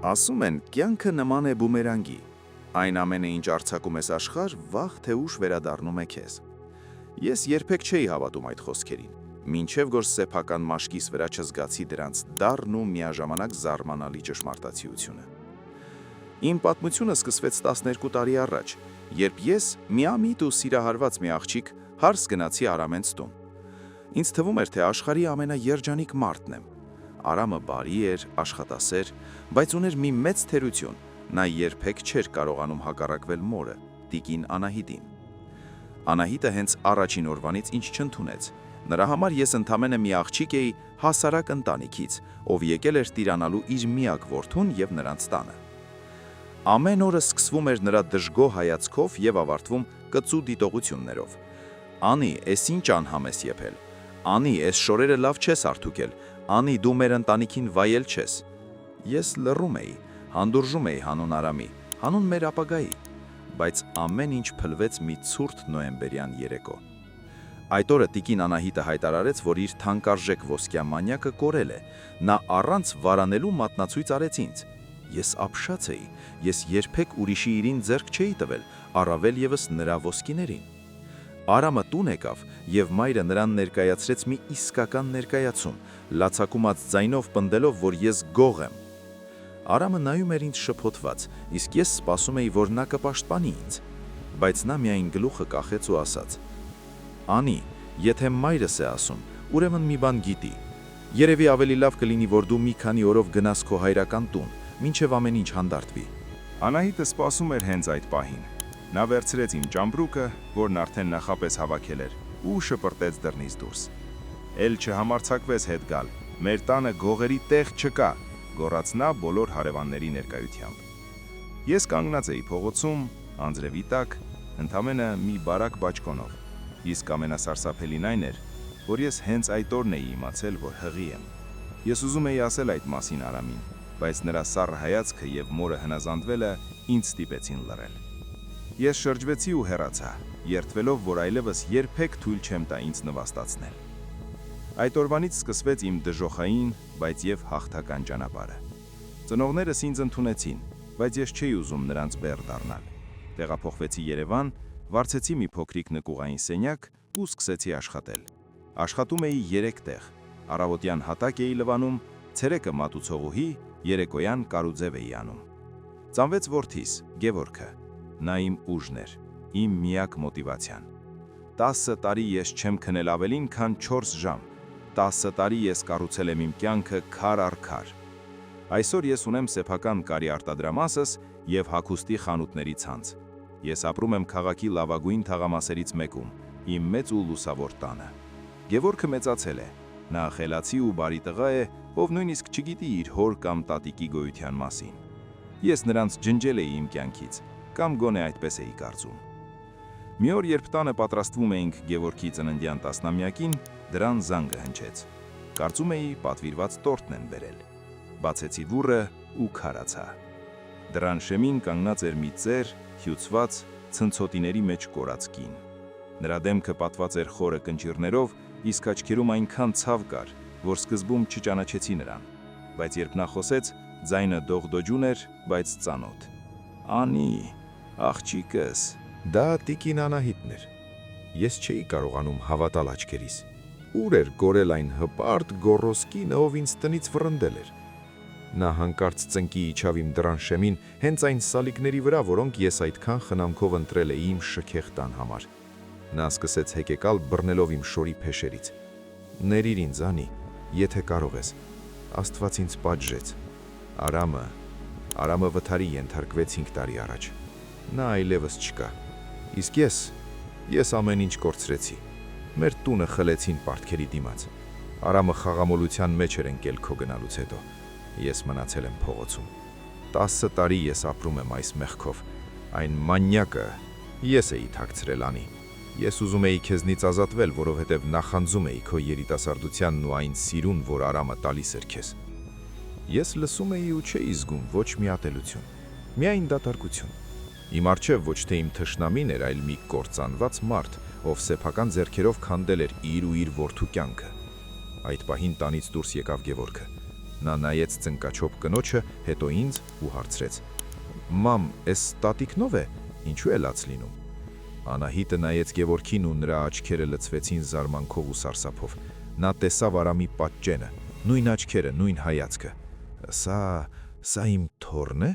Ասում են, կյանքը նման է բումերանգի։ Այն ամենը, ինչ արձակում ես աշխարհ, վաղ թե ուշ վերադառնում է քեզ։ Ես երբեք չէի հավատում այդ խոսքերին, մինչև որ սեփական մաշկիս վրա չզգացի դրանց դառն ու միաժամանակ զարմանալի ճշմարտացիությունը։ Իմ պատմությունը սկսվեց 12 տարի առաջ, երբ ես միամիտ ու սիրահարված մի աղջիկ հարս գնացի Արամենց տուն։ Ինձ թվում էր, թե աշխարհի ամենաերջանիկ մարդն եմ։ Արամը բարի էր, աշխատասեր, բայց ուներ մի մեծ թերություն. նա երբեք չէր կարողանում հակառակվել մորը, տիկին Անահիտին։ Անահիտը հենց առաջին օրվանից ինձ չընդունեց։ Նրա համար ես ընդամենը մի աղջիկ էի հասարակ ընտանիքից, ով եկել էր տիրանալու իր միակ որդուն եւ նրանց տանը։ Ամեն օրը սկսվում էր նրա դժգոհ հայացքով եւ ավարտվում կծու դիտողություններով։ Անի, էս ինչ անհամ ես եփել։ Անի, էս շորերը լավ չես արթուկել։ Անի, դու մեր ընտանիքին վայել չես։ Ես լռում էի, հանդուրժում էի հանուն Արամի, հանուն մեր ապագայի, բայց ամեն ինչ փլվեց մի ցուրտ նոյեմբերյան երեկո։ Այդ օրը տիկին Անահիտը հայտարարեց, որ իր թանկարժեք ոսկյա մանյակը կորել է։ Նա առանց վարանելու մատնացույց արեց ինձ։ Ես ապշած էի, ես երբեք ուրիշի իրին ձեռք չէի տվել, առավել ևս նրա ոսկիներին։ Արամը տուն եկավ, եւ մայրը նրան ներկայացրեց մի իսկական ներկայացում, լացակումած ձայնով պնդելով, որ ես գող եմ։ Արամը նայում էր ինձ շփոթված, իսկ ես սպասում էի, որ նա կպաշտպանի ինձ, բայց նա միայն գլուխը կախեց ու ասաց. «Անի, եթե մայրս է ասում, ուրեմն մի բան գիտի։ Երևի ավելի լավ կլինի, որ դու մի քանի օրով գնաս քո հայրական տուն, մինչև ամեն ինչ հանդարտվի»։ Անահիտը սպասում էր հենց այդ պահին։ Նա վերցրեց իմ ճամբրուկը, որն արդեն նախապես հավաքել էր, ու շպրտեց դռնից դուրս։ «Էլ չհամարձակվես հետ գալ, մեր տանը գողերի տեղ չկա», գոռաց նա բոլոր հարևանների ներկայությամբ։ Ես կանգնած էի փողոցում, անձրևի տակ, ընդամենը մի բարակ բաճկոնով, իսկ ամենասարսափելին այն էր, որ ես հենց այդ օրն էի իմացել, որ հղի եմ։ Ես ուզում էի ասել այդ մասին Արամին, բայց նրա սառը հայացքը եւ մորը հնազանդվելը ինձ ստիպեցին լռել։ Ես շրջվեցի ու հեռացա, երդվելով, որ այլևս երբեք թույլ չեմ տա ինձ նվաստացնել։ Այդ օրվանից սկսվեց իմ դժոխային, բայց եւ հաղթական ճանապարհը։ Ծնողներս ինձ ընդունեցին, բայց ես չէի ուզում նրանց բեռ դառնալ։ Տեղափոխվեցի Երևան, վարձեցի մի փոքրիկ նկուղային սենյակ ու սկսեցի աշխատել։ Աշխատում էի 3 տեղ։ Առավոտյան հատակ էի լվանում, ցերեկը մատուցողուհի, երեկոյան կարուձև էի անում։ Ծնվեց որդիս, Գևորգը։ Նա իմ ուժն էր, իմ միակ մոտիվացիան։ 10 տարի ես չեմ քնել ավելին, քան 4 ժամ։ 10 տարի ես կառուցել եմ իմ կյանքը քար առ քար։ Այսօր ես ունեմ սեփական կարի արտադրամասս եւ հագուստի խանութների ցանց։ Ես ապրում եմ քաղաքի լավագույն թաղամասերից մեկում, իմ մեծ ու լուսավոր տանը։ Գևորգը մեծացել է։ Նա խելացի ու բարի տղա է, ով նույնիսկ չգիտի իր հոր կամ տատիկի գոյության մասին։ Ես նրանց ջնջել էի իմ կյանքից, կամ գոնե այդպես էի կարծում։ Մի օր, երբ տանը պատրաստվում էինք Գևորգի ծննդյան տասնամյակին, դրան զանգը հնչեց։ Կարծում էի պատվիրված տորտն են բերել։ Բացեցի դուռը ու քարացա։ Դրան շեմին կանգնած էր մի ծեր, հյուծված, ցնցոտիների մեջ կորած կին։ Նրա դեմքը պատված էր խորը կնճիռներով, իսկ աչքերում այնքան ցավ կար, որ սկզբում չճանաչեցի նրան, բայց երբ նա խոսեց, ձայնը դողդոջուն էր, բայց ծանոթ։ «Անի, աղջիկս»։ Դա տիկին Անահիտն էր։ Ես չէի կարողանում հավատալ աչքերիս։ Ուր էր գորել այն հպարտ գոռոզ կինը, ով ինձ տնից վռնդել էր։ Նա հանկարծ ծնկի իջավ իմ դռան շեմին, հենց այն սալիկների վրա, որոնք ես այդքան խնամքով ընտրել էի իմ շքեղ տան համար։ Նա սկսեց հեկեկալ, բռնելով իմ շորի փեշերից։ «Ներիր ինձ, Անի, եթե կարող ես, Աստված ինձ պատժեց։ Արամը վթարի ենթարկվեց 5 տարի առաջ։ Նա այլևս չկա։ Իսկ ես ամեն ինչ կորցրեցի։ Մեր տունը խլեցին պարտքերի դիմաց։ Արամը խաղամոլության մեջ էր ընկել քո գնալուց հետո։ Ես մնացել եմ փողոցում։ 10 տարի ես ապրում եմ այս մեղքով։ Այն մանյակը ես էի թաքցրել, Անի։ Ես ուզում էի քեզնից ազատվել, որովհետև նախանձում էի քո երիտասարդությանն ու այն սիրուն, որ Արամը տալիս էր քեզ։ Ես լսում էի ու չէի զգում ոչ մի ատելություն, միայն դատարկություն։ Իմ առջև ոչ թե իմ թշնամին էր, այլ մի կործանված մարդ, ով սեփական ձեռքերով քանդել էր իր ու իր որդու կյանքը։ Այդ պահին տանից դուրս եկավ Գևորգը։ Նա նայեց ծնկաչոփ կնոջը, հետո ինձ ու հարցրեց. «Մամ, էս տատիկնով է, ինչու է լաց լինում»։ Անահիտը նայեց Գևորգին ու նրա աչքերը լցվեցին զարմանքով ու սարսափով։ Նա տեսավ Արամի պատճենը, նույն աչքերը, նույն հայացքը։ Սա իմ թոռն է,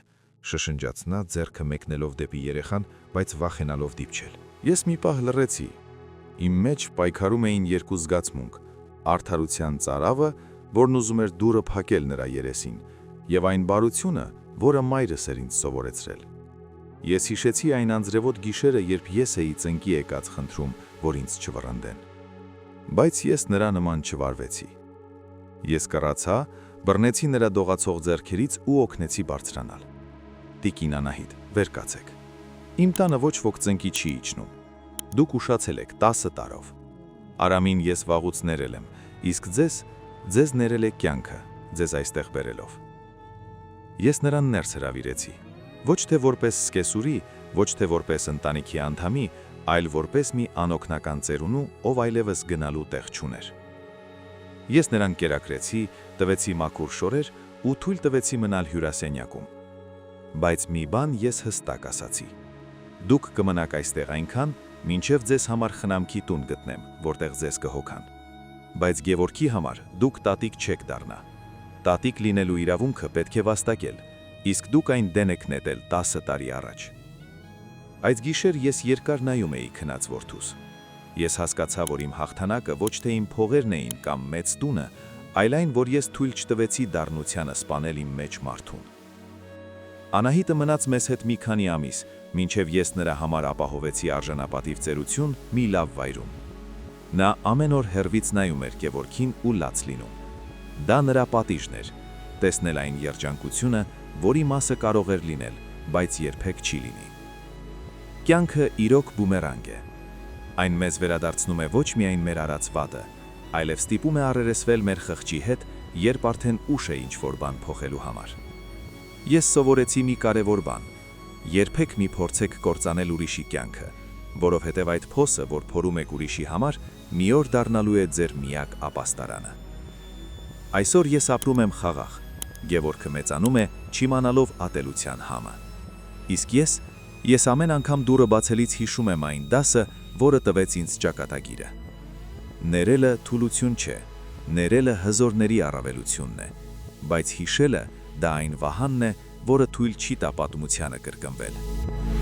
շշնջաց նա, ձեռքը մեկնելով դեպի երեխան, բայց վախենալով դիպչել։ Ես մի պահ լռեցի։ Իմ մեջ պայքարում էին երկու զգացմունք՝ արդարության ծարավը, որն ուզում էր դուռը փակել նրա երեսին, եւ այն բարությունը, որը մայրս էր ինձ սովորեցրել։ Ես հիշեցի այն անձրևոտ գիշերը, երբ ես էի ծնկի եկած խնդրում, որ ինձ չվռնդեն։ Բայց ես նրա նման չվարվեցի։ Ես կռացա, բռնեցի նրա դողացող ձեռքերից ու օգնեցի բարձրանալ։ Տիկին Անահիտ, վեր կացեք։ Իմ տանը ոչ ոք ծնկի չի իջնում։ Դուք ուշացել եք 10 տարով։ Արամին ես վաղուց ներել եմ, իսկ ձեզ ներել է կյանքը, ձեզ այստեղ բերելով։ Ես նրան ներս հրավիրեցի, ոչ թե որպես սկեսուրի, ոչ թե որպես ընտանիքի անդամի, այլ որպես մի անօգնական ծերունու, ով այլևս գնալու տեղ չուներ։ Ես նրան կերակրեցի, տվեցի մաքուր շորեր ու թույլ տվեցի մնալ հյուրասենյակում։ Բայց մի բան ես հստակ ասացի. դուք կմնաք այստեղ այնքան, մինչև ձեզ համար խնամքի տուն գտնեմ, որտեղ ձեզ կհոգան։ Բայց Գևորգի համար դուք տատիկ չեք դառնա։ Տատիկ լինելու իրավունքը պետք է վաստակել, իսկ դուք այն դեն եք նետել 10 տարի առաջ։ Այդ գիշեր ես երկար նայում էի քնած որդուս։ Ես հասկացա, որ իմ հաղթանակը ոչ թե իմ փողերն էին կամ մեծ տունը, այլ այն, որ ես թույլ չտվեցի դառնությանը սպանել իմ մեջ մարդուն։ Անահիտը մնաց մեզ հետ մի քանի ամիս, մինչև ես նրա համար ապահովեցի արժանապատիվ ծերություն մի լավ վայրում։ Նա ամեն օր հեռվից նայում էր Գևորգին ու լաց լինում։ Դա նրա պատիժն էր, տեսնել այն երջանկությունը, որի մասը կարող էր լինել, բայց երբեք չի լինի։ Կյանքը իրոք բումերանգ է։ Այն մեզ վերադարձնում է ոչ միայն մեր արած վատը, այլև ստիպում է առերեսվել մեր խղճի հետ, երբ արդեն ուշ է ինչ-որ բան փոխելու համար։ Ես սովորեցի մի կարևոր բան. երբեք մի փորձեք կործանել ուրիշի կյանքը, որովհետև այդ փոսը, որ փորում եք ուրիշի համար, մի օր դառնալու է ձեր միակ ապաստարանը։ Այսօր ես ապրում եմ խաղաղ, Գևորգը մեծանում է, չիմանալով ատելության համը։ Իսկ ես ամեն անգամ դուռը բացելիս հիշում եմ այն դասը, որը տվեց ինձ ճակատագիրը։ Ներելը թուլություն չէ, ներելը հզորների առավելությունն է, բայց հիշելը դա այն վահանն է, որը թույլ չի տա պատմությանը կրկնվել։